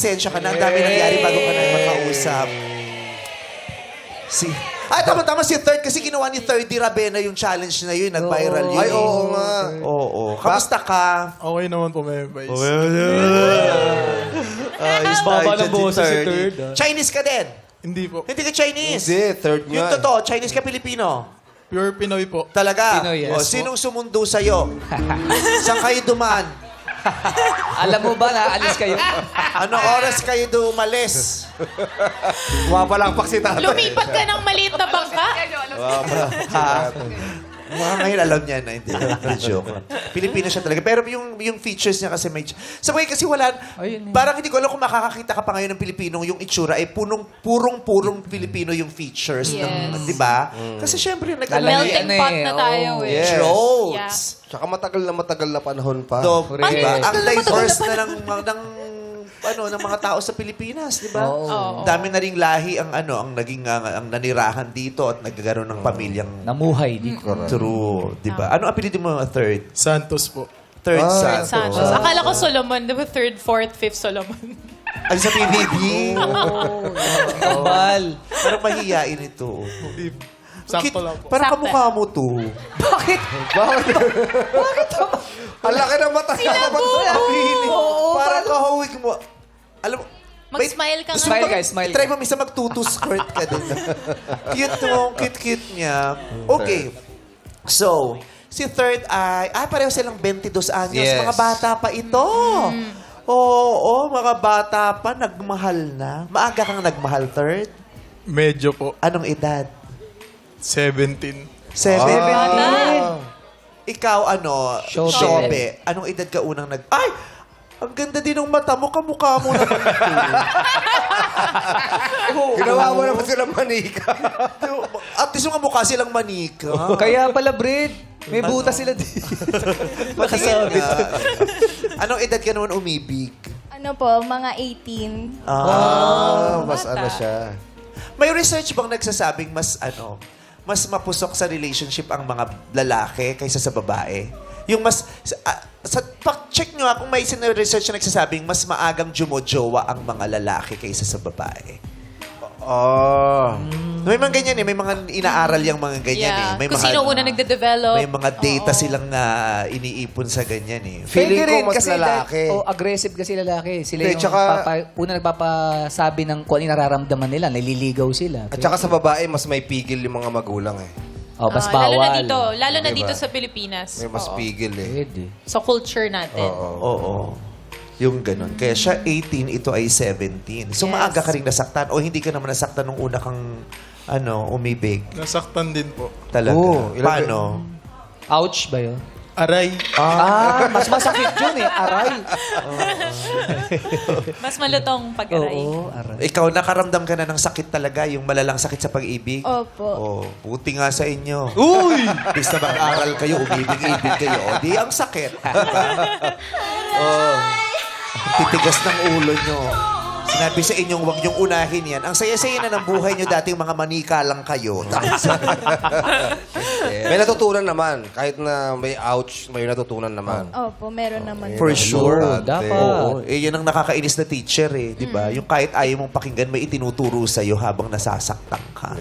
Pasensya ka na, ang dami nangyari bago ka na makausap. Tama-tama si Third kasi ginawa ni Third Di Ravena yung challenge na yun, nag-viral yun. Ay, oo nga. Oo. Kamusta ka? Okay naman po, may advice. Baba ng boses si Third. Chinese ka din? Hindi po. Hindi ka Chinese? Hindi, third Yung nga. totoo, Chinese ka Pilipino? Pure Pinoy po. Talaga? Pinoy, yes. O, sinong sumundo sa'yo? Saan kayo dumaan? Alam mo ba na alis kayo? Anong oras kayo dumalis? Wapalakpak si tatay. Lumipat ka ng maliit na bangka. Ngayon alam niya na, hindi na joke. Pilipino siya talaga. Pero yung features niya kasi may... Sabay kasi wala... Ayun, Parang hindi ko alam kung makakakita ka pa ngayon ng Pilipinong yung itsura ay purong Pilipino yung features. Yes. Di ba? Kasi syempre Melting pot na tayo eh. Yes. Jokes. Tsaka matagal na panahon pa. Diba? Ang Matagal na diverse na ng mga tao sa Pilipinas, di ba? Oo. Dami na ring lahi ang naging ang nanirahan dito at nagkakaroon ng pamilyang Namuhay dito. true, di ba? Ano apelido mo Third? Santos po. Third Third Santos. Santos. Akala ko Solomon. Di ba third, fourth, fifth Solomon? Ay, sa PBB. Kambal. Parang mahihiyain ito. Sakto lang po. Parang Sakto. kamukha mo to. Bakit? Ang laki ng mata. Parang kahawig mo. Alam mo, Mag-smile ka nga. Smile guys, smile. try mo minsan magtutu squirt ka din. Cute mo, cute niya. Okay. So, si Third pareho silang 22 anyos. Yes. Mga bata pa ito. Oo, mga bata pa, nagmahal na. Maaga kang nagmahal, Third? Medyo po. Anong edad? 17. 7. Ikaw, Shobe. Shobe. Anong edad ka unang Ay! Ang ganda din ng mata mo, kamukha mo naman ito. Ginawa mo naman sila manika. At least mga mukha silang manika. Kaya pala, Brid. May butas sila dito. Patingin nga. Anong edad ka naman umibig? Ano po, mga 18. Mas ano siya. May research bang nagsasabing mas mapusok sa relationship ang mga lalaki kaysa sa babae? Yung check nyo kung may research na nagsasabing mas maagang jumojowa ang mga lalaki kaysa sa babae. May mga ganyan may mga inaaral yung mga ganyan Kung sino una nagde-develop. May mga data silang iniipon sa ganyan Feeling Pwede rin, ko mas kasi lalaki. aggressive kasi lalaki. Sila Hindi, yung tsaka- una nagpapasabi ng kung ano yung nararamdaman nila. Naliligaw sila. At saka sa babae, mas may pigil yung mga magulang eh. Mas Lalo bawal. na Diba? dito sa Pilipinas. May mas Oo. pigil eh. Pwede. Sa culture natin. Oo. Yung ganun. Kaya siya 18, ito ay 17. So Yes. maaga ka rin nasaktan o hindi ka naman nasaktan nung una kang umibig? Nasaktan din po. Talaga. Oo, Paano? Ouch ba yun? Aray. Mas masakit yun eh. Aray. Mas malutong pag-aray. Oo, aray. Ikaw, nakaramdam ka na ng sakit talaga, yung malalang sakit sa pag-ibig? Opo. Oh, buti nga sa inyo. Uy! Bis na mag-aral kayo, umibig-ibig kayo. O, di ang sakit. Ang titigas ng ulo nyo. Sinabi sa inyong huwag niyong unahin yan. Ang saya-saya na ng buhay nyo dating mga manika lang kayo. May natutunan naman. Kahit na may ouch, may natutunan naman. Opo, meron naman. For sure. Dapat. Oo. Yan ang nakakainis na teacher di ba? Yung kahit ayaw mong pakinggan, may itinuturo sa'yo habang nasasaktan ka.